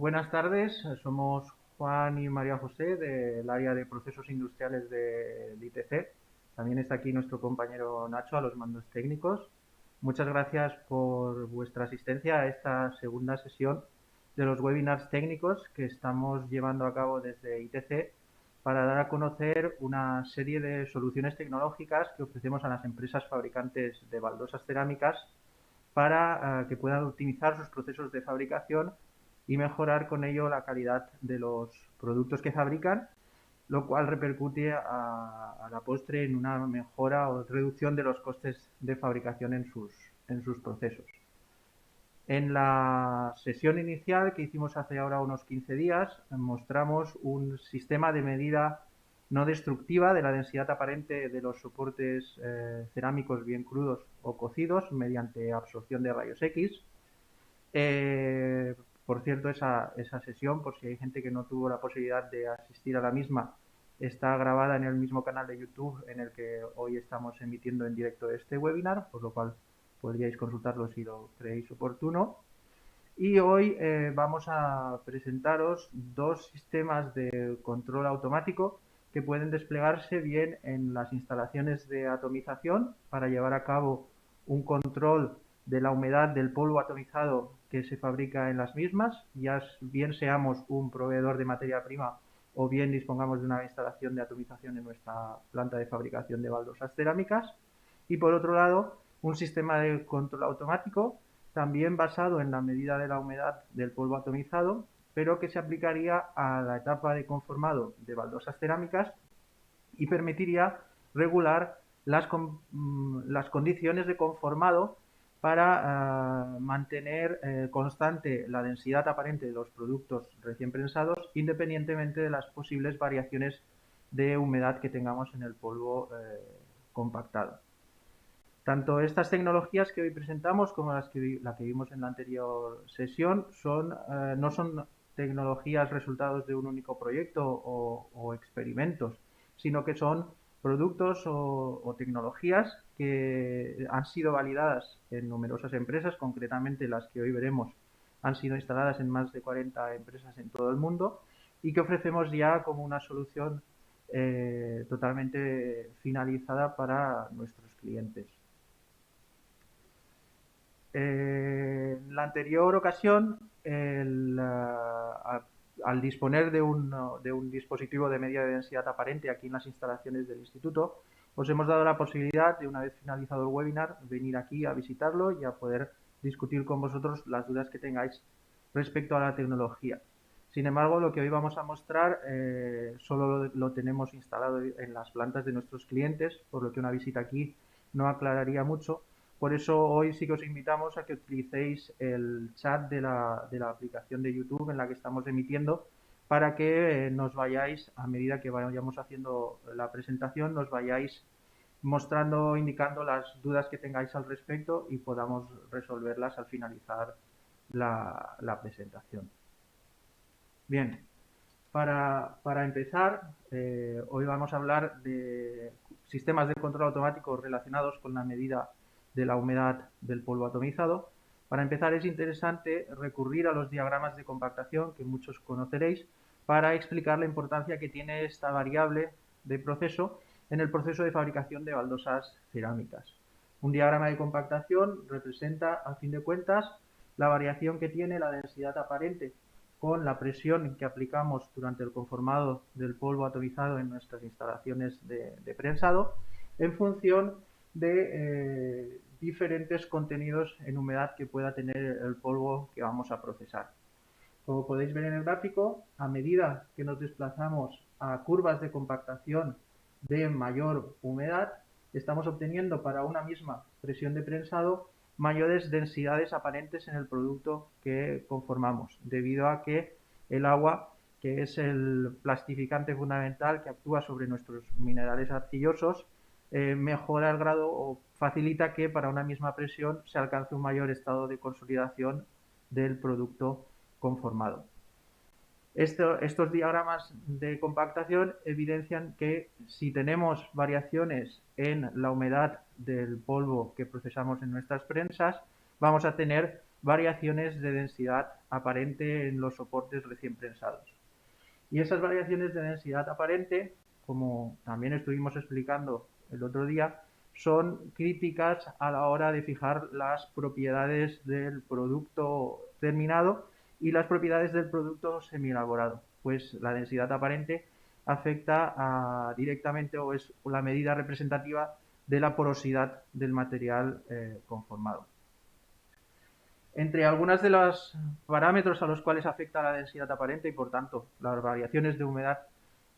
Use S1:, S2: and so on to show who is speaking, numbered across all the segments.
S1: Buenas tardes, somos Juan y María José del área de procesos industriales del ITC. También está aquí nuestro compañero Nacho a los mandos técnicos. Muchas gracias por vuestra asistencia a esta segunda sesión de los webinars técnicos que estamos llevando a cabo desde ITC para dar a conocer una serie de soluciones tecnológicas que ofrecemos a las empresas fabricantes de baldosas cerámicas para que puedan optimizar sus procesos de fabricación y mejorar con ello la calidad de los productos que fabrican, lo cual repercute a la postre en una mejora o reducción de los costes de fabricación en sus procesos. En la sesión inicial que hicimos hace ahora unos 15 días, mostramos un sistema de medida no destructiva de la densidad aparente de los soportes cerámicos bien crudos o cocidos mediante absorción de rayos X. Por cierto, esa sesión, por si hay gente que no tuvo la posibilidad de asistir a la misma, está grabada en el mismo canal de YouTube en el que hoy estamos emitiendo en directo este webinar, por lo cual podríais consultarlo si lo creéis oportuno. Y hoy vamos a presentaros dos sistemas de control automático que pueden desplegarse bien en las instalaciones de atomización para llevar a cabo un control de la humedad del polvo atomizado que se fabrica en las mismas, ya bien seamos un proveedor de materia prima o bien dispongamos de una instalación de atomización en nuestra planta de fabricación de baldosas cerámicas. Y por otro lado, un sistema de control automático también basado en la medida de la humedad del polvo atomizado, pero que se aplicaría a la etapa de conformado de baldosas cerámicas y permitiría regular las condiciones de conformado para mantener constante la densidad aparente de los productos recién prensados, independientemente de las posibles variaciones de humedad que tengamos en el polvo compactado. Tanto estas tecnologías que hoy presentamos como la que vimos en la anterior sesión no son tecnologías resultados de un único proyecto o experimentos, sino que son productos o tecnologías que han sido validadas en numerosas empresas, concretamente las que hoy veremos han sido instaladas en más de 40 empresas en todo el mundo y que ofrecemos ya como una solución totalmente finalizada para nuestros clientes. En la anterior ocasión, al disponer de un dispositivo de medida de densidad aparente aquí en las instalaciones del instituto, os hemos dado la posibilidad de, una vez finalizado el webinar, venir aquí a visitarlo y a poder discutir con vosotros las dudas que tengáis respecto a la tecnología. Sin embargo, lo que hoy vamos a mostrar solo lo tenemos instalado en las plantas de nuestros clientes, por lo que una visita aquí no aclararía mucho. Por eso hoy sí que os invitamos a que utilicéis el chat de la aplicación de YouTube en la que estamos emitiendo para que nos vayáis, a medida que vayamos haciendo la presentación, nos vayáis mostrando, indicando las dudas que tengáis al respecto y podamos resolverlas al finalizar la presentación. Bien, para empezar, hoy vamos a hablar de sistemas de control automático relacionados con la medida de la humedad del polvo atomizado. Para empezar, es interesante recurrir a los diagramas de compactación que muchos conoceréis para explicar la importancia que tiene esta variable de proceso en el proceso de fabricación de baldosas cerámicas. Un diagrama de compactación representa, a fin de cuentas, la variación que tiene la densidad aparente con la presión que aplicamos durante el conformado del polvo atomizado en nuestras instalaciones de prensado en función de diferentes contenidos en humedad que pueda tener el polvo que vamos a procesar. Como podéis ver en el gráfico, a medida que nos desplazamos a curvas de compactación de mayor humedad, estamos obteniendo para una misma presión de prensado mayores densidades aparentes en el producto que conformamos, debido a que el agua, que es el plastificante fundamental que actúa sobre nuestros minerales arcillosos, mejora el grado o facilita que para una misma presión se alcance un mayor estado de consolidación del producto conformado. Estos diagramas de compactación evidencian que si tenemos variaciones en la humedad del polvo que procesamos en nuestras prensas, vamos a tener variaciones de densidad aparente en los soportes recién prensados. Y esas variaciones de densidad aparente, como también estuvimos explicando el otro día, son críticas a la hora de fijar las propiedades del producto terminado y las propiedades del producto semielaborado. Pues la densidad aparente afecta directamente o es la medida representativa de la porosidad del material conformado. Entre algunos de los parámetros a los cuales afecta la densidad aparente y por tanto las variaciones de humedad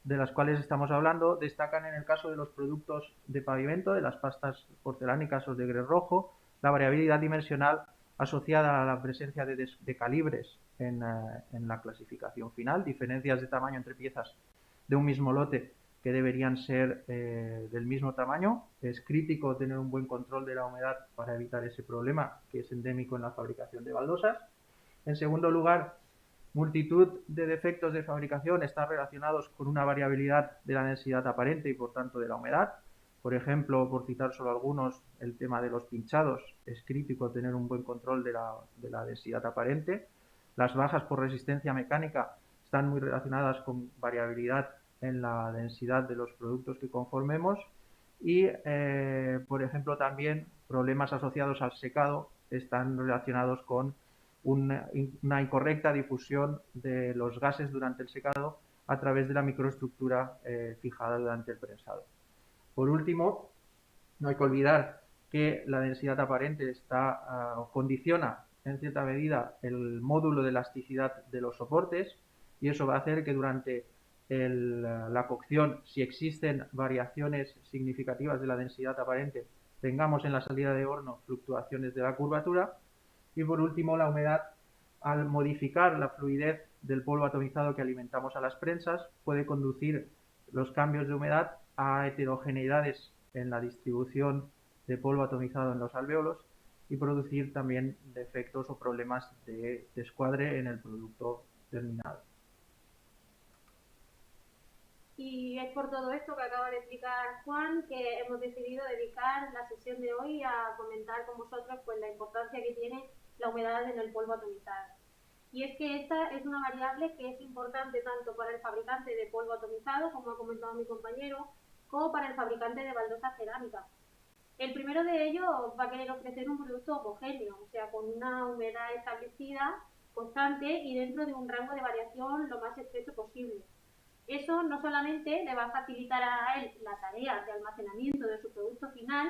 S1: de las cuales estamos hablando, destacan en el caso de los productos de pavimento, de las pastas porcelánicas o de grés rojo, la variabilidad dimensional asociada a la presencia de calibres en la clasificación final, diferencias de tamaño entre piezas de un mismo lote que deberían ser del mismo tamaño. Es crítico tener un buen control de la humedad para evitar ese problema que es endémico en la fabricación de baldosas. En segundo lugar, multitud de defectos de fabricación están relacionados con una variabilidad de la densidad aparente y por tanto de la humedad. Por ejemplo, por citar solo algunos, el tema de los pinchados. Es crítico tener un buen control de la densidad aparente. Las bajas por resistencia mecánica están muy relacionadas con variabilidad en la densidad de los productos que conformemos y, por ejemplo, también problemas asociados al secado están relacionados con una incorrecta difusión de los gases durante el secado a través de la microestructura fijada durante el prensado. Por último, no hay que olvidar que la densidad aparente condiciona en cierta medida el módulo de elasticidad de los soportes y eso va a hacer que durante la cocción, si existen variaciones significativas de la densidad aparente, tengamos en la salida de horno fluctuaciones de la curvatura. Y por último, la humedad, al modificar la fluidez del polvo atomizado que alimentamos a las prensas, puede conducir los cambios de humedad a heterogeneidades en la distribución de polvo atomizado en los alvéolos y producir también defectos o problemas de descuadre en el producto terminado.
S2: Y es por todo esto que acaba de explicar Juan que hemos decidido dedicar la sesión de hoy a comentar con vosotros pues, la importancia que tiene la humedad en el polvo atomizado. Y es que esta es una variable que es importante tanto para el fabricante de polvo atomizado, como ha comentado mi compañero, como para el fabricante de baldosas cerámicas. El primero de ellos va a querer ofrecer un producto homogéneo, o sea, con una humedad establecida, constante y dentro de un rango de variación lo más estrecho posible. Eso no solamente le va a facilitar a él la tarea de almacenamiento de su producto final,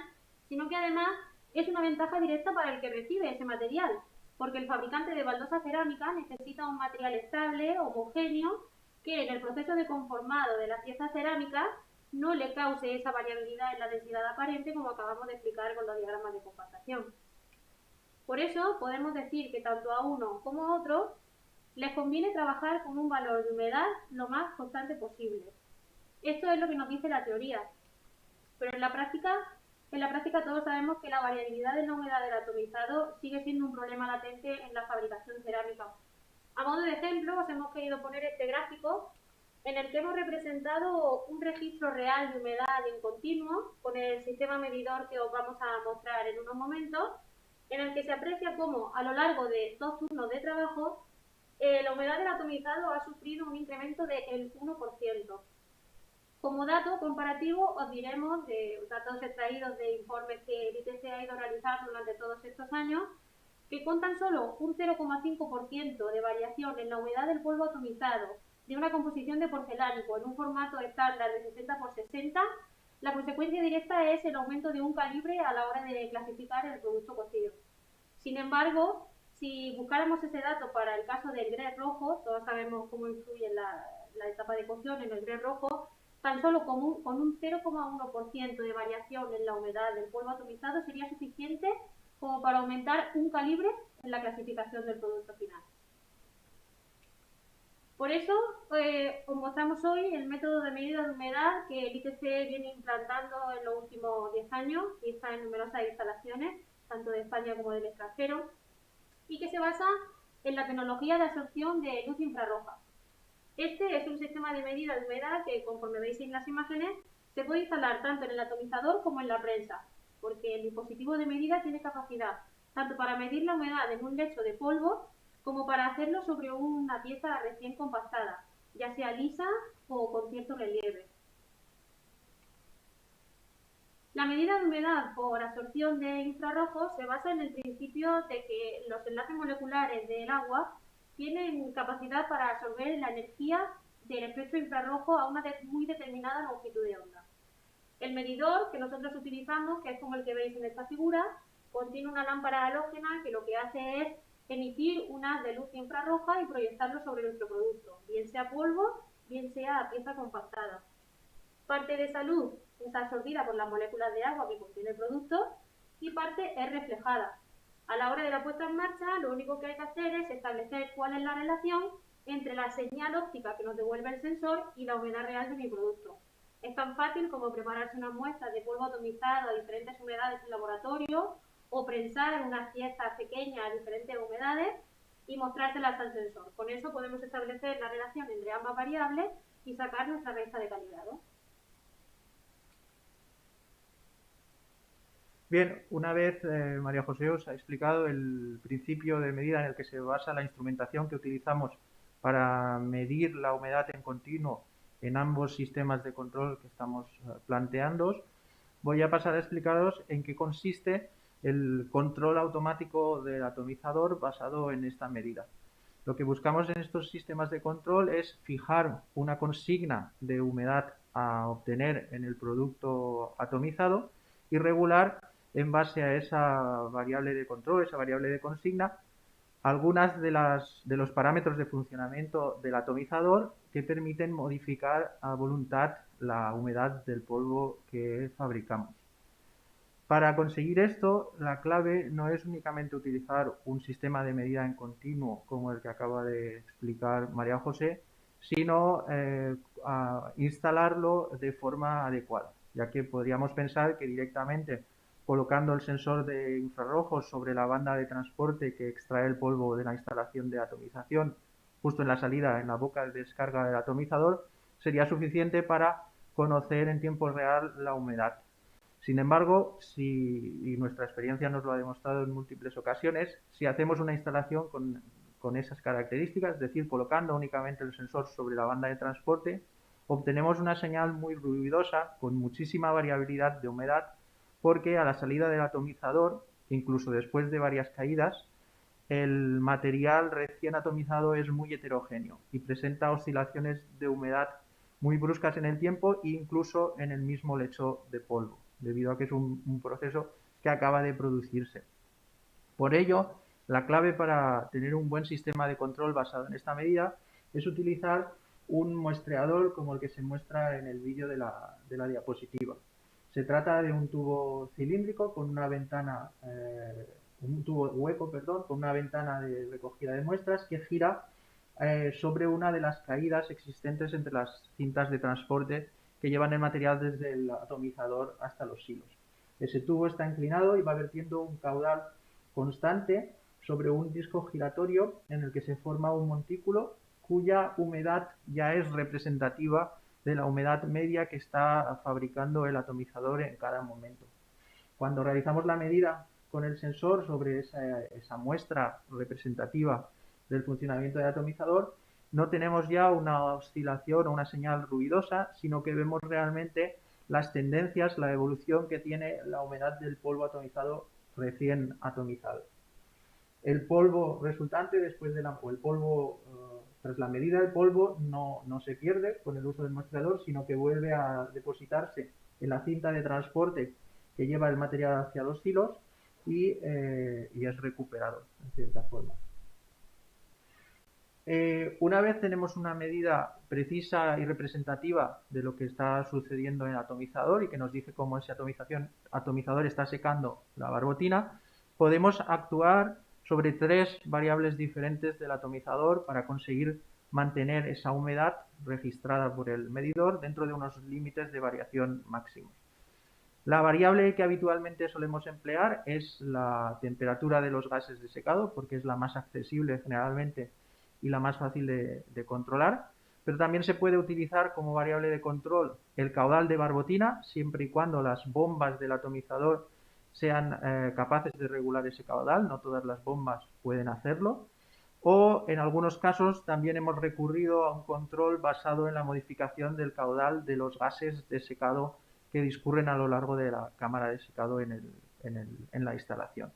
S2: sino que además es una ventaja directa para el que recibe ese material, porque el fabricante de baldosa cerámica necesita un material estable, homogéneo, que en el proceso de conformado de las piezas cerámicas no le cause esa variabilidad en la densidad aparente como acabamos de explicar con los diagramas de compactación. Por eso podemos decir que tanto a uno como a otro les conviene trabajar con un valor de humedad lo más constante posible. Esto es lo que nos dice la teoría, pero en la práctica todos sabemos que la variabilidad de la humedad del atomizado sigue siendo un problema latente en la fabricación cerámica. A modo de ejemplo, os hemos querido poner este gráfico en el que hemos representado un registro real de humedad en continuo con el sistema medidor que os vamos a mostrar en unos momentos, en el que se aprecia cómo a lo largo de 2 turnos de trabajo la humedad del atomizado ha sufrido un incremento del 1%. Como dato comparativo os diremos de datos extraídos de informes que el ITC ha ido realizando durante todos estos años, que con tan solo un 0,5% de variación en la humedad del polvo atomizado de una composición de porcelánico en un formato estándar de 60 por 60, la consecuencia directa es el aumento de un calibre a la hora de clasificar el producto cocido. Sin embargo, si buscáramos ese dato para el caso del grés rojo, todos sabemos cómo influye la etapa de cocción en el grés rojo, tan solo con un 0,1% de variación en la humedad del polvo atomizado sería suficiente como para aumentar un calibre en la clasificación del producto final. Por eso os mostramos hoy el método de medida de humedad que el ITC viene implantando en los últimos 10 años y está en numerosas instalaciones, tanto de España como del extranjero, y que se basa en la tecnología de absorción de luz infrarroja. Este es un sistema de medida de humedad que, conforme veis en las imágenes, se puede instalar tanto en el atomizador como en la prensa, porque el dispositivo de medida tiene capacidad tanto para medir la humedad en un lecho de polvo como para hacerlo sobre una pieza recién compactada, ya sea lisa o con cierto relieve. La medida de humedad por absorción de infrarrojos se basa en el principio de que los enlaces moleculares del agua tienen capacidad para absorber la energía del espectro infrarrojo a una muy determinada longitud de onda. El medidor que nosotros utilizamos, que es como el que veis en esta figura, contiene una lámpara halógena que lo que hace es emitir un haz de luz infrarroja y proyectarlo sobre nuestro producto, bien sea polvo, bien sea pieza compactada. Parte de esa luz es absorbida por las moléculas de agua que contiene el producto y parte es reflejada. A la hora de la puesta en marcha, lo único que hay que hacer es establecer cuál es la relación entre la señal óptica que nos devuelve el sensor y la humedad real de mi producto. Es tan fácil como prepararse unas muestras de polvo atomizado a diferentes humedades en laboratorio o prensar unas piezas pequeñas a diferentes humedades y mostrárselas al sensor. Con eso podemos establecer la relación entre ambas variables y sacar nuestra resta de calibrado.
S1: Bien, una vez María José os ha explicado el principio de medida en el que se basa la instrumentación que utilizamos para medir la humedad en continuo en ambos sistemas de control que estamos planteando, voy a pasar a explicaros en qué consiste el control automático del atomizador basado en esta medida. Lo que buscamos en estos sistemas de control es fijar una consigna de humedad a obtener en el producto atomizado y regular en base a esa variable de control, esa variable de consigna, algunas de los parámetros de funcionamiento del atomizador que permiten modificar a voluntad la humedad del polvo que fabricamos. Para conseguir esto, la clave no es únicamente utilizar un sistema de medida en continuo como el que acaba de explicar María José, sino instalarlo de forma adecuada, ya que podríamos pensar que directamente colocando el sensor de infrarrojos sobre la banda de transporte que extrae el polvo de la instalación de atomización justo en la salida, en la boca de descarga del atomizador, sería suficiente para conocer en tiempo real la humedad. Sin embargo, y nuestra experiencia nos lo ha demostrado en múltiples ocasiones, si hacemos una instalación con esas características, es decir, colocando únicamente el sensor sobre la banda de transporte, obtenemos una señal muy ruidosa con muchísima variabilidad de humedad, porque a la salida del atomizador, incluso después de varias caídas, el material recién atomizado es muy heterogéneo y presenta oscilaciones de humedad muy bruscas en el tiempo e incluso en el mismo lecho de polvo, debido a que es un proceso que acaba de producirse. Por ello, la clave para tener un buen sistema de control basado en esta medida es utilizar un muestreador como el que se muestra en el vídeo de la diapositiva. Se trata de un tubo cilíndrico con una ventana, un tubo hueco, perdón, con una ventana de recogida de muestras que gira sobre una de las caídas existentes entre las cintas de transporte que llevan el material desde el atomizador hasta los silos. Ese tubo está inclinado y va vertiendo un caudal constante sobre un disco giratorio en el que se forma un montículo cuya humedad ya es representativa de la humedad media que está fabricando el atomizador en cada momento. Cuando realizamos la medida con el sensor sobre esa muestra representativa del funcionamiento del atomizador, no tenemos ya una oscilación o una señal ruidosa, sino que vemos realmente las tendencias, la evolución que tiene la humedad del polvo atomizado recién atomizado. El polvo resultante después de o el polvo tras la medida del polvo no se pierde con el uso del muestreador, sino que vuelve a depositarse en la cinta de transporte que lleva el material hacia los silos y es recuperado en cierta forma. Una vez tenemos una medida precisa y representativa de lo que está sucediendo en el atomizador y que nos dice cómo ese atomizador está secando la barbotina, podemos actuar sobre tres variables diferentes del atomizador para conseguir mantener esa humedad registrada por el medidor dentro de unos límites de variación máximos. La variable que habitualmente solemos emplear es la temperatura de los gases de secado, porque es la más accesible generalmente y la más fácil de controlar, pero también se puede utilizar como variable de control el caudal de barbotina, siempre y cuando las bombas del atomizador sean capaces de regular ese caudal, no todas las bombas pueden hacerlo. O en algunos casos también hemos recurrido a un control basado en la modificación del caudal de los gases de secado que discurren a lo largo de la cámara de secado en la instalación.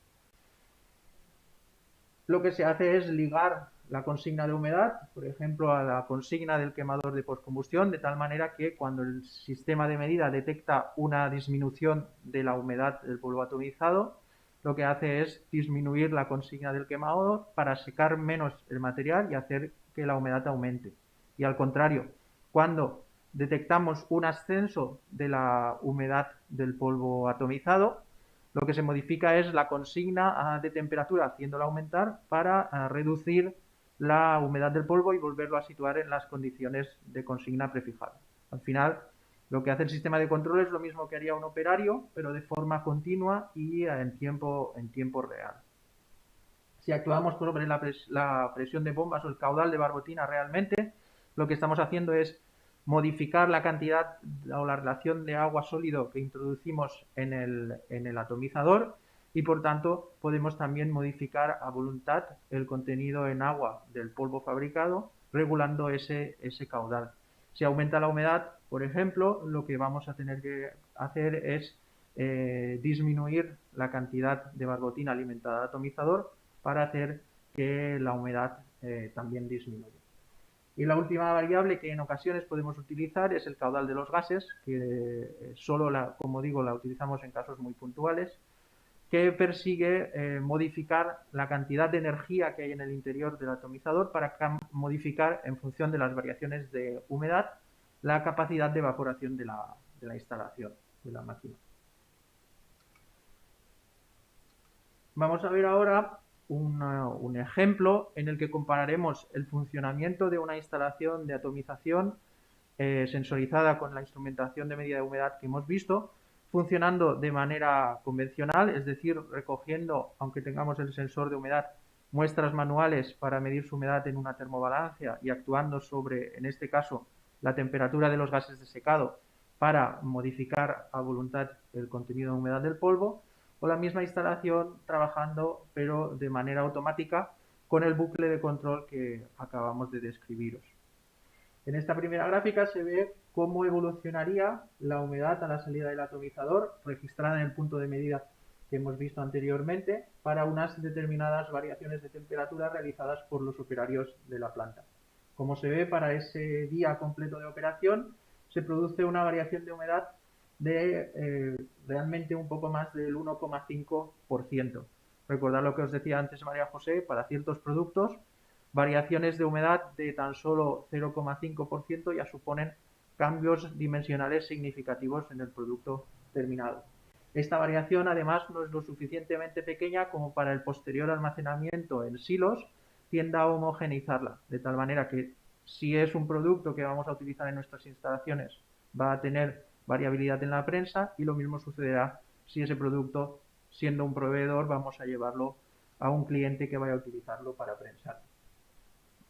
S1: Lo que se hace es ligar la consigna de humedad, por ejemplo, a la consigna del quemador de postcombustión, de tal manera que cuando el sistema de medida detecta una disminución de la humedad del polvo atomizado, lo que hace es disminuir la consigna del quemador para secar menos el material y hacer que la humedad aumente. Y al contrario, cuando detectamos un ascenso de la humedad del polvo atomizado, lo que se modifica es la consigna de temperatura, haciéndola aumentar para reducir la humedad del polvo y volverlo a situar en las condiciones de consigna prefijada. Al final, lo que hace el sistema de control es lo mismo que haría un operario, pero de forma continua y en tiempo real. Si actuamos sobre la presión de bombas o el caudal de barbotina realmente, lo que estamos haciendo es modificar la cantidad o la relación de agua sólido que introducimos en el atomizador y por tanto podemos también modificar a voluntad el contenido en agua del polvo fabricado regulando ese caudal. Si aumenta la humedad, por ejemplo, lo que vamos a tener que hacer es disminuir la cantidad de barbotina alimentada al atomizador para hacer que la humedad también disminuya. Y la última variable que en ocasiones podemos utilizar es el caudal de los gases, que solo, como digo, la utilizamos en casos muy puntuales, que persigue modificar la cantidad de energía que hay en el interior del atomizador para modificar, en función de las variaciones de humedad, la capacidad de evaporación de la instalación, de la máquina. Vamos a ver ahora un ejemplo en el que compararemos el funcionamiento de una instalación de atomización sensorizada con la instrumentación de medida de humedad que hemos visto, funcionando de manera convencional, es decir, recogiendo, aunque tengamos el sensor de humedad, muestras manuales para medir su humedad en una termobalancia y actuando sobre, en este caso, la temperatura de los gases de secado para modificar a voluntad el contenido de humedad del polvo, o la misma instalación trabajando pero de manera automática con el bucle de control que acabamos de describiros. En esta primera gráfica se ve cómo evolucionaría la humedad a la salida del atomizador registrada en el punto de medida que hemos visto anteriormente para unas determinadas variaciones de temperatura realizadas por los operarios de la planta. Como se ve, para ese día completo de operación se produce una variación de humedad de realmente un poco más del 1,5%. Recordad lo que os decía antes María José, para ciertos productos variaciones de humedad de tan solo 0,5% ya suponen cambios dimensionales significativos en el producto terminado. Esta variación además no es lo suficientemente pequeña como para el posterior almacenamiento en silos tienda a homogeneizarla, de tal manera que si es un producto que vamos a utilizar en nuestras instalaciones va a tener variabilidad en la prensa y lo mismo sucederá si ese producto, siendo un proveedor, vamos a llevarlo a un cliente que vaya a utilizarlo para prensar.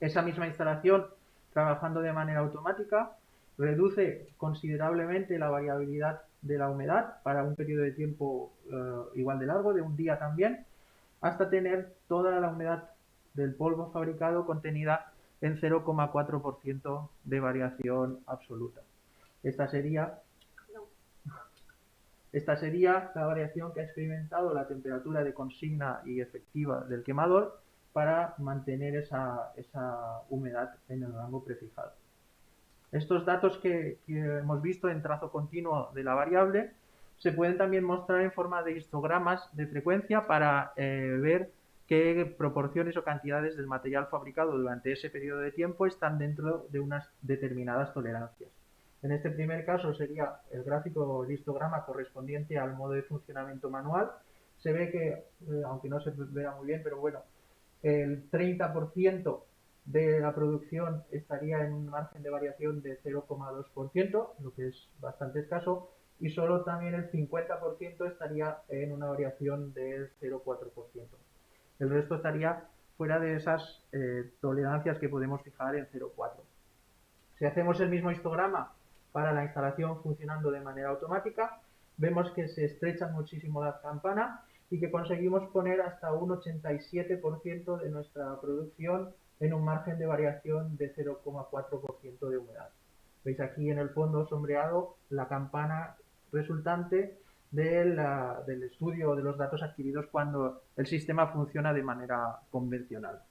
S1: Esa misma instalación, trabajando de manera automática, reduce considerablemente la variabilidad de la humedad para un periodo de tiempo igual de largo, de un día también, hasta tener toda la humedad del polvo fabricado contenida en 0,4% de variación absoluta. Esta sería la variación que ha experimentado la temperatura de consigna y efectiva del quemador para mantener esa humedad en el rango prefijado. Estos datos que hemos visto en trazo continuo de la variable se pueden también mostrar en forma de histogramas de frecuencia para ver qué proporciones o cantidades del material fabricado durante ese periodo de tiempo están dentro de unas determinadas tolerancias. En este primer caso sería el gráfico de histograma correspondiente al modo de funcionamiento manual. Se ve que, aunque no se vea muy bien, pero bueno, el 30% de la producción estaría en un margen de variación de 0,2%, lo que es bastante escaso, y solo también el 50% estaría en una variación del 0,4%. El resto estaría fuera de esas tolerancias que podemos fijar en 0,4. Si hacemos el mismo histograma para la instalación funcionando de manera automática, vemos que se estrechan muchísimo las campanas y que conseguimos poner hasta un 87% de nuestra producción en un margen de variación de 0,4% de humedad. Veis aquí en el fondo sombreado la campana resultante del estudio de los datos adquiridos cuando el sistema funciona de manera convencional.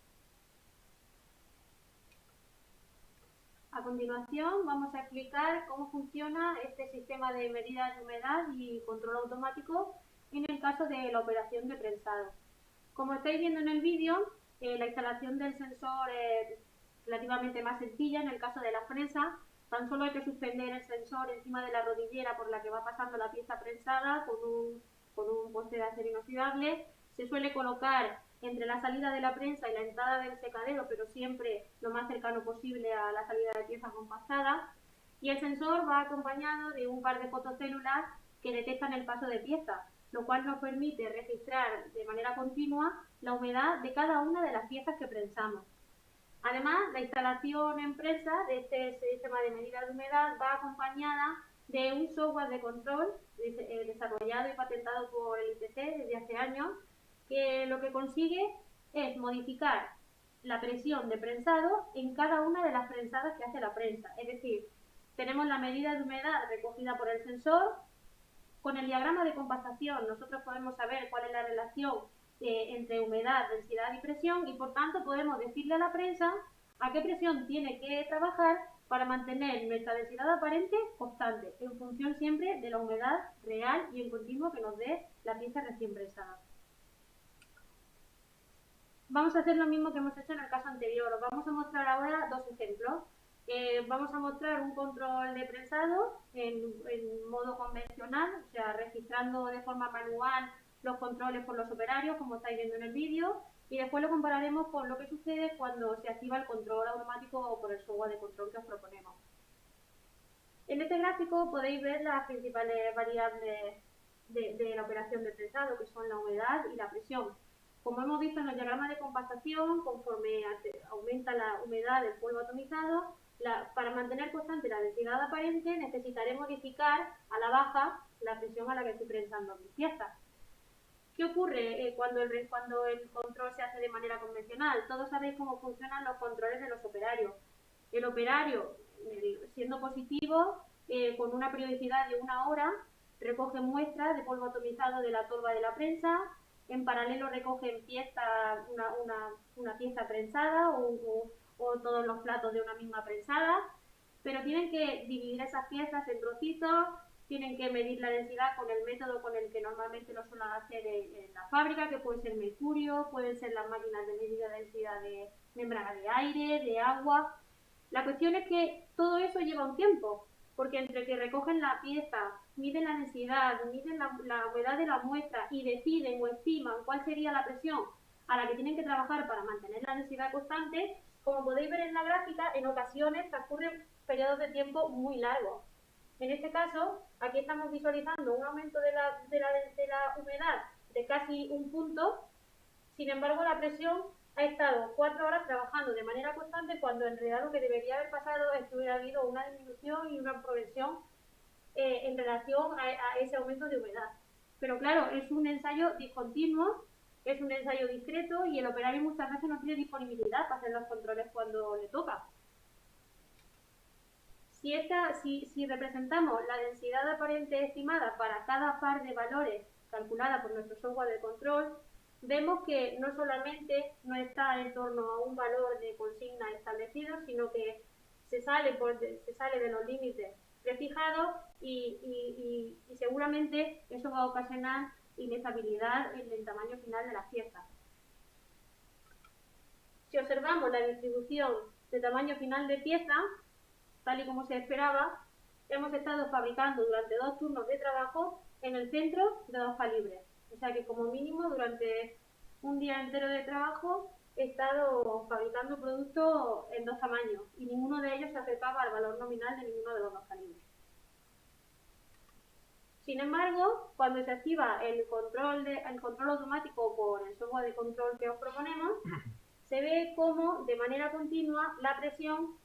S2: A continuación vamos a explicar cómo funciona este sistema de medida de humedad y control automático en el caso de la operación de prensado. Como estáis viendo en el vídeo, la instalación del sensor es relativamente más sencilla en el caso de la prensa. Tan solo hay que suspender el sensor encima de la rodillera por la que va pasando la pieza prensada con un poste de acero inoxidable. Se suele colocar entre la salida de la prensa y la entrada del secadero, pero siempre lo más cercano posible a la salida de pieza compactada. Y el sensor va acompañado de un par de fotocélulas que detectan el paso de pieza, lo cual nos permite registrar de manera continua la humedad de cada una de las piezas que prensamos. Además, la instalación en prensa de este sistema de medida de humedad va acompañada de un software de control desarrollado y patentado por el ITC desde hace años, que lo que consigue es modificar la presión de prensado en cada una de las prensadas que hace la prensa. Es decir, tenemos la medida de humedad recogida por el sensor. Con el diagrama de compactación nosotros podemos saber cuál es la relación entre humedad, densidad y presión, y por tanto podemos decirle a la prensa a qué presión tiene que trabajar para mantener nuestra densidad aparente constante, en función siempre de la humedad real y en continuo que nos dé la pieza recién prensada. Vamos a hacer lo mismo que hemos hecho en el caso anterior. Os vamos a mostrar ahora dos ejemplos. Vamos a mostrar un control de prensado en modo convencional, o sea, registrando de forma manual los controles por los operarios, como estáis viendo en el vídeo, y después lo compararemos con lo que sucede cuando se activa el control automático o por el software de control que os proponemos. En este gráfico podéis ver las principales variables de la operación de prensado, que son la humedad y la presión. Como hemos visto en el diagrama de compactación, conforme aumenta la humedad del polvo atomizado, para mantener constante la densidad aparente necesitaré modificar a la baja la presión a la que estoy prensando mis piezas. ¿Qué ocurre cuando el control se hace de manera convencional? Todos sabéis cómo funcionan los controles de los operarios. El operario, siendo positivo, con una periodicidad de 1 hora, recoge muestras de polvo atomizado de la tolva de la prensa. En paralelo recogen una pieza prensada o todos los platos de una misma prensada, pero tienen que dividir esas piezas en trocitos, tienen que medir la densidad con el método con el que normalmente lo suelen hacer en la fábrica, que puede ser mercurio, pueden ser las máquinas de medida de densidad de membrana de aire, de agua. La cuestión es que todo eso lleva un tiempo, porque entre que recogen la pieza, miden la densidad, miden la humedad de la muestra y deciden o estiman cuál sería la presión a la que tienen que trabajar para mantener la densidad constante, como podéis ver en la gráfica, en ocasiones transcurren periodos de tiempo muy largos. En este caso, aquí estamos visualizando un aumento de la humedad de casi 1 punto, sin embargo la presión ha estado 4 horas trabajando de manera constante cuando en realidad lo que debería haber pasado es que hubiera habido una disminución y una progresión en relación a ese aumento de humedad. Pero claro, es un ensayo discontinuo, es un ensayo discreto y el operario muchas veces no tiene disponibilidad para hacer los controles cuando le toca. Si representamos la densidad aparente estimada para cada par de valores calculada por nuestro software de control, vemos que no solamente no está en torno a un valor de consigna establecido, sino que se sale de los límites prefijados y seguramente eso va a ocasionar inestabilidad en el tamaño final de las piezas. Si observamos la distribución de tamaño final de pieza, tal y como se esperaba, hemos estado fabricando durante 2 turnos de trabajo en el centro de 2 calibres. O sea que como mínimo durante un día entero de trabajo he estado fabricando productos en 2 tamaños y ninguno de ellos se acercaba al valor nominal de ninguno de los 2 calibres. Sin embargo, cuando se activa el control automático por el software de control que os proponemos, se ve cómo de manera continua la presión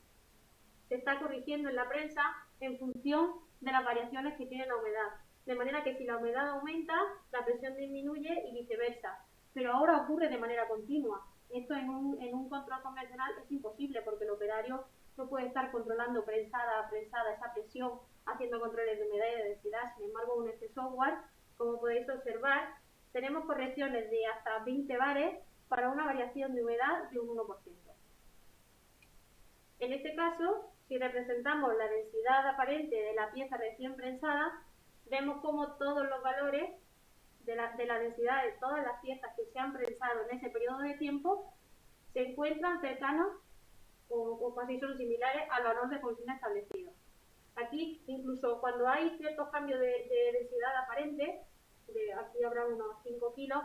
S2: se está corrigiendo en la prensa en función de las variaciones que tiene la humedad. De manera que si la humedad aumenta, la presión disminuye y viceversa. Pero ahora ocurre de manera continua. Esto en un control convencional es imposible porque el operario no puede estar controlando prensada a prensada esa presión, haciendo controles de humedad y de densidad. Sin embargo, con este software, como podéis observar, tenemos correcciones de hasta 20 bares para una variación de humedad de un 1%. En este caso, si representamos la densidad aparente de la pieza recién prensada, vemos como todos los valores de la densidad de todas las piezas que se han prensado en ese periodo de tiempo se encuentran cercanos o casi son similares al valor de función establecido. Aquí, incluso cuando hay ciertos cambios de densidad aparente, aquí habrá unos 5 kilos,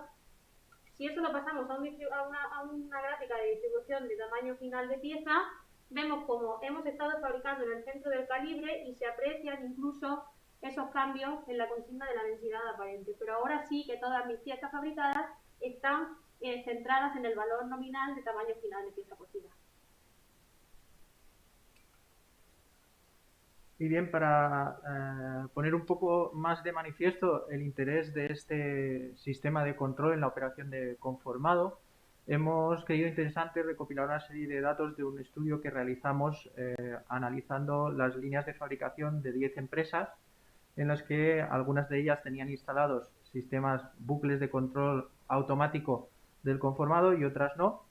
S2: si eso lo pasamos a una gráfica de distribución de tamaño final de pieza, vemos como hemos estado fabricando en el centro del calibre y se aprecian incluso esos cambios en la consigna de la densidad aparente. Pero ahora sí que todas mis piezas fabricadas están centradas en el valor nominal de tamaño final de pieza cosida.
S1: Y bien, para poner un poco más de manifiesto el interés de este sistema de control en la operación de conformado, hemos creído interesante recopilar una serie de datos de un estudio que realizamos analizando las líneas de fabricación de 10 empresas, en las que algunas de ellas tenían instalados sistemas bucles de control automático del conformado y otras no.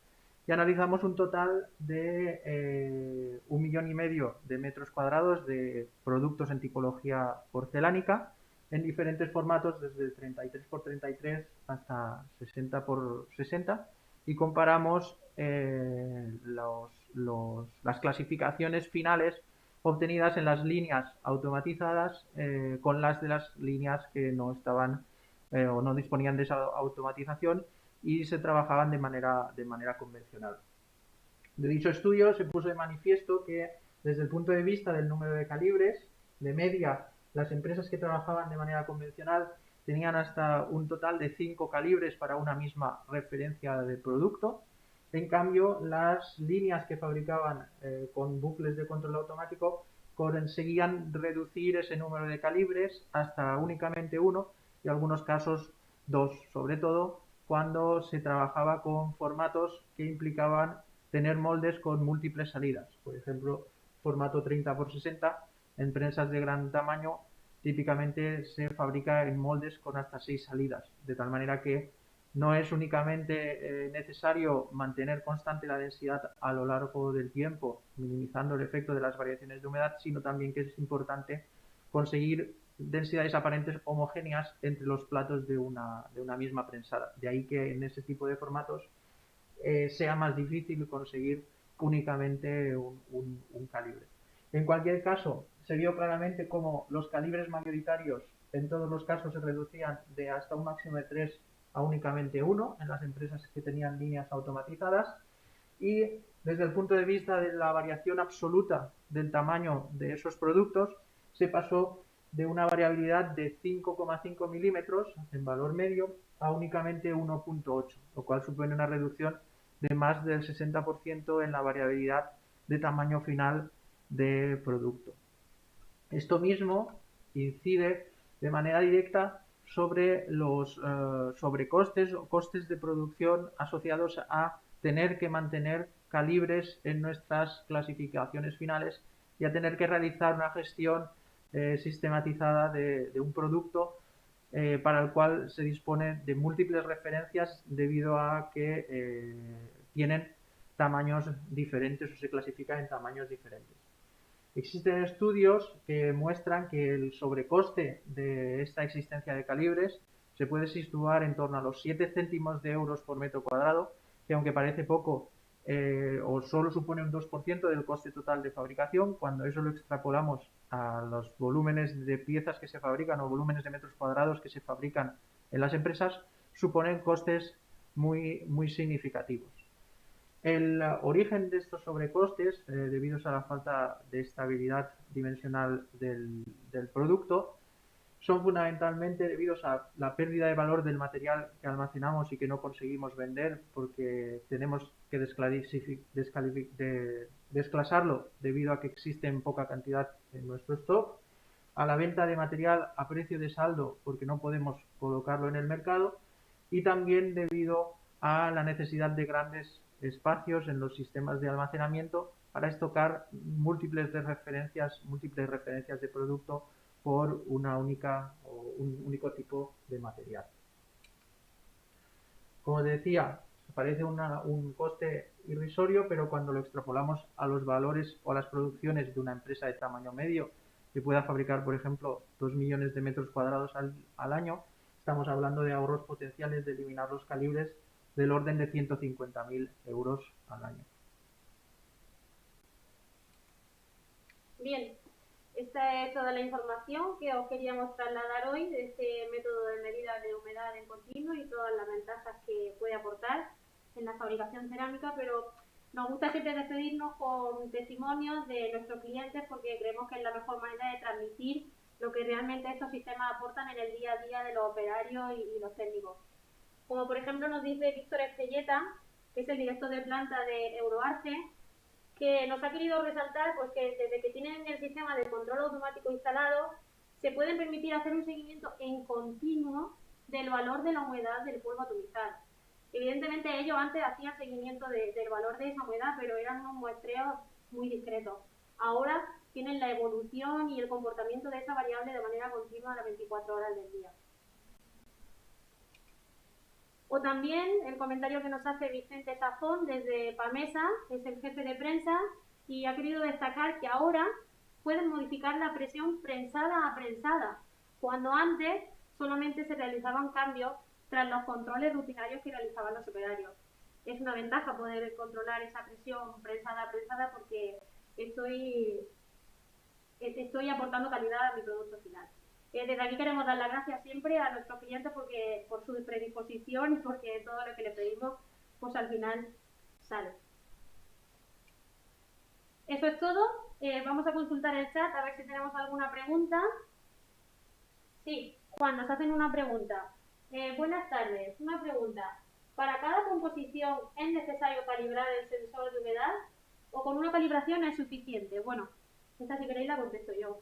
S1: Y analizamos un total de 1,5 millones de metros cuadrados de productos en tipología porcelánica en diferentes formatos, desde 33 por 33 hasta 60 por 60, y comparamos las clasificaciones finales obtenidas en las líneas automatizadas con las de las líneas que no estaban o no disponían de esa automatización y se trabajaban de manera convencional. De dicho estudio se puso de manifiesto que desde el punto de vista del número de calibres, de media, las empresas que trabajaban de manera convencional tenían hasta un total de 5 calibres para una misma referencia de producto. En cambio, las líneas que fabricaban con bucles de control automático conseguían reducir ese número de calibres hasta únicamente 1 y en algunos casos 2, sobre todo cuando se trabajaba con formatos que implicaban tener moldes con múltiples salidas. Por ejemplo, formato 30 por 60 en prensas de gran tamaño típicamente se fabrica en moldes con hasta 6 salidas, de tal manera que no es únicamente necesario mantener constante la densidad a lo largo del tiempo, minimizando el efecto de las variaciones de humedad, sino también que es importante conseguir densidades aparentes homogéneas entre los platos de una misma prensada. De ahí que en ese tipo de formatos sea más difícil conseguir únicamente un calibre. En cualquier caso, se vio claramente cómo los calibres mayoritarios en todos los casos se reducían de hasta un máximo de 3 a únicamente 1 en las empresas que tenían líneas automatizadas, y desde el punto de vista de la variación absoluta del tamaño de esos productos se pasó de una variabilidad de 5,5 milímetros en valor medio a únicamente 1,8, lo cual supone una reducción de más del 60% en la variabilidad de tamaño final de producto. Esto mismo incide de manera directa sobre los sobrecostes o costes de producción asociados a tener que mantener calibres en nuestras clasificaciones finales y a tener que realizar una gestión sistematizada de un producto para el cual se dispone de múltiples referencias debido a que tienen tamaños diferentes o se clasifican en tamaños diferentes. Existen estudios que muestran que el sobrecoste de esta existencia de calibres se puede situar en torno a los 7 céntimos de euros por metro cuadrado, que aunque parece poco o solo supone un 2% del coste total de fabricación, cuando eso lo extrapolamos a los volúmenes de piezas que se fabrican o volúmenes de metros cuadrados que se fabrican en las empresas, suponen costes muy significativos. El origen de estos sobrecostes, debidos a la falta de estabilidad dimensional del producto, son fundamentalmente debidos a la pérdida de valor del material que almacenamos y que no conseguimos vender porque tenemos que desclasarlo debido a que existe en poca cantidad en nuestro stock, a la venta de material a precio de saldo porque no podemos colocarlo en el mercado, y también debido a la necesidad de grandes espacios en los sistemas de almacenamiento para estocar múltiples referencias de producto por una única o un único tipo de material. Como decía, parece un coste irrisorio, pero cuando lo extrapolamos a los valores o a las producciones de una empresa de tamaño medio que pueda fabricar, por ejemplo, 2 millones de metros cuadrados al año, estamos hablando de ahorros potenciales de eliminar los calibres del orden de 150.000 euros al año.
S2: Bien, esta es toda la información que os queríamos trasladar hoy de este método de medida de humedad en continuo y todas las ventajas que puede aportar en la fabricación cerámica, pero nos gusta siempre despedirnos con testimonios de nuestros clientes porque creemos que es la mejor manera de transmitir lo que realmente estos sistemas aportan en el día a día de los operarios y los técnicos. Como por ejemplo nos dice Víctor Estrelleta, que es el director de planta de Euroarce, que nos ha querido resaltar pues que desde que tienen el sistema de control automático instalado, se pueden permitir hacer un seguimiento en continuo del valor de la humedad del polvo atomizado. Evidentemente ellos antes hacían seguimiento del valor de esa humedad, pero eran unos muestreos muy discretos. Ahora tienen la evolución y el comportamiento de esa variable de manera continua a las 24 horas del día. O también el comentario que nos hace Vicente Zafón desde Pamesa, que es el jefe de prensa, y ha querido destacar que ahora pueden modificar la presión prensada a prensada, cuando antes solamente se realizaban cambios tras los controles rutinarios que realizaban los operarios. Es una ventaja poder controlar esa presión prensada a prensada porque estoy aportando calidad a mi producto final. Desde aquí queremos dar las gracias siempre a nuestros clientes porque por su predisposición y porque todo lo que les pedimos pues al final sale. Eso es todo. Vamos a consultar el chat a ver si tenemos alguna pregunta. Sí, Juan, nos hacen una pregunta. Buenas tardes, una pregunta. ¿Para cada composición es necesario calibrar el sensor de humedad o con una calibración es suficiente? Bueno, esta si queréis la contesto yo.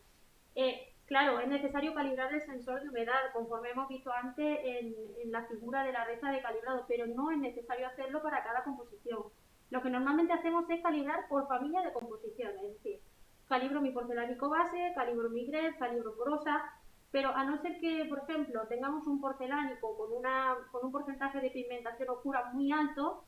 S2: Claro, es necesario calibrar el sensor de humedad, conforme hemos visto antes en la figura de la recta de calibrado, pero no es necesario hacerlo para cada composición. Lo que normalmente hacemos es calibrar por familia de composiciones, es decir, calibro mi porcelánico base, calibro mi grès, calibro porosa, pero a no ser que, por ejemplo, tengamos un porcelánico con un porcentaje de pigmentación oscura muy alto,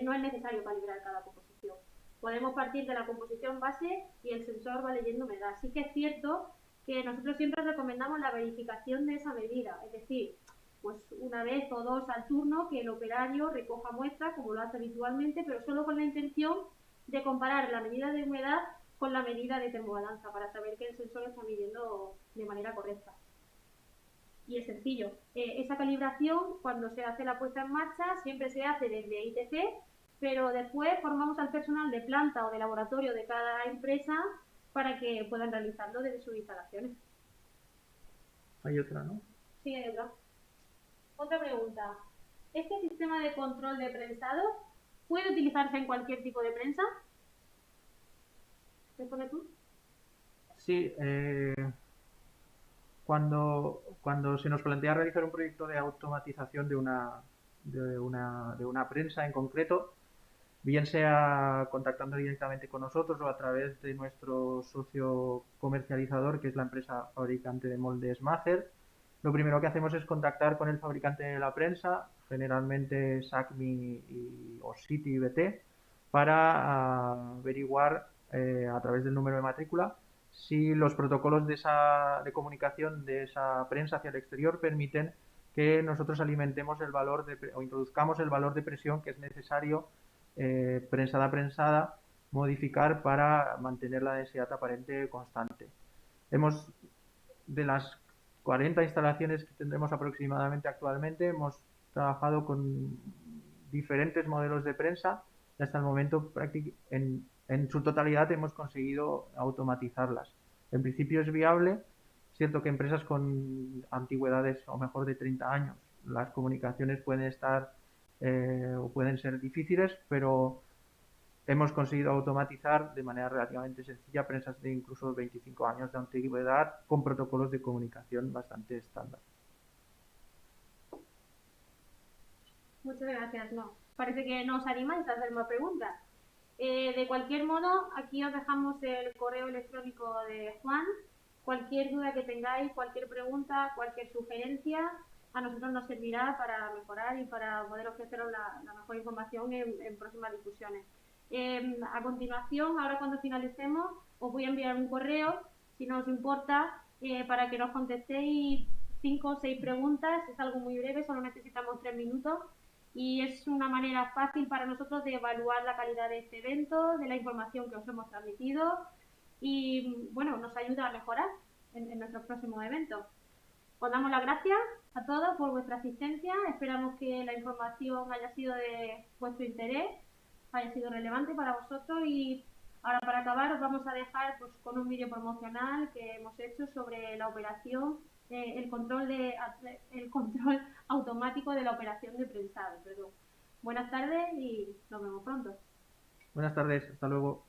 S2: no es necesario calibrar cada composición. Podemos partir de la composición base y el sensor va leyendo humedad. Sí que es cierto que nosotros siempre recomendamos la verificación de esa medida, es decir, pues una vez o dos al turno que el operario recoja muestras como lo hace habitualmente, pero solo con la intención de comparar la medida de humedad con la medida de termobalanza para saber que el sensor está midiendo de manera correcta. Y es sencillo. Esa calibración, cuando se hace la puesta en marcha, siempre se hace desde ITC, pero después formamos al personal de planta o de laboratorio de cada empresa para que puedan realizarlo desde sus instalaciones.
S1: Hay otra, ¿no?
S2: Sí, hay otra. Otra pregunta. ¿Este sistema de control de prensado puede utilizarse en cualquier tipo de prensa? ¿Te pones tú?
S1: Sí, cuando se nos plantea realizar un proyecto de automatización de una prensa en concreto, bien sea contactando directamente con nosotros o a través de nuestro socio comercializador, que es la empresa fabricante de moldes Macer, lo primero que hacemos es contactar con el fabricante de la prensa, generalmente SACMI o City BT, para averiguar a través del número de matrícula si los protocolos de comunicación de esa prensa hacia el exterior permiten que nosotros alimentemos el valor o introduzcamos el valor de presión que es necesario prensada a prensada modificar para mantener la densidad aparente constante. De las 40 instalaciones que tendremos aproximadamente actualmente, hemos trabajado con diferentes modelos de prensa y hasta el momento en su totalidad hemos conseguido automatizarlas. En principio es viable, cierto que empresas con antigüedades o mejor de 30 años, las comunicaciones pueden estar o pueden ser difíciles, pero hemos conseguido automatizar de manera relativamente sencilla prensas de incluso 25 años de antigüedad con protocolos de comunicación bastante estándar.
S2: Muchas gracias. No, parece que no os animáis a hacer más preguntas. De cualquier modo, aquí os dejamos el correo electrónico de Juan. Cualquier duda que tengáis, cualquier pregunta, cualquier sugerencia, a nosotros nos servirá para mejorar y para poder ofreceros la mejor información en próximas discusiones. A continuación, ahora cuando finalicemos, os voy a enviar un correo, si no os importa, para que nos contestéis 5 o 6 preguntas. Es algo muy breve, solo necesitamos 3 minutos. Y es una manera fácil para nosotros de evaluar la calidad de este evento, de la información que os hemos transmitido y, bueno, nos ayuda a mejorar en nuestros próximos eventos. Os damos las gracias a todos por vuestra asistencia. Esperamos que la información haya sido de vuestro interés, haya sido relevante para vosotros y ahora para acabar os vamos a dejar pues, con un vídeo promocional que hemos hecho sobre la operación, el control automático de la operación de prensado. Perdón. Buenas tardes y nos vemos pronto.
S1: Buenas tardes, hasta luego.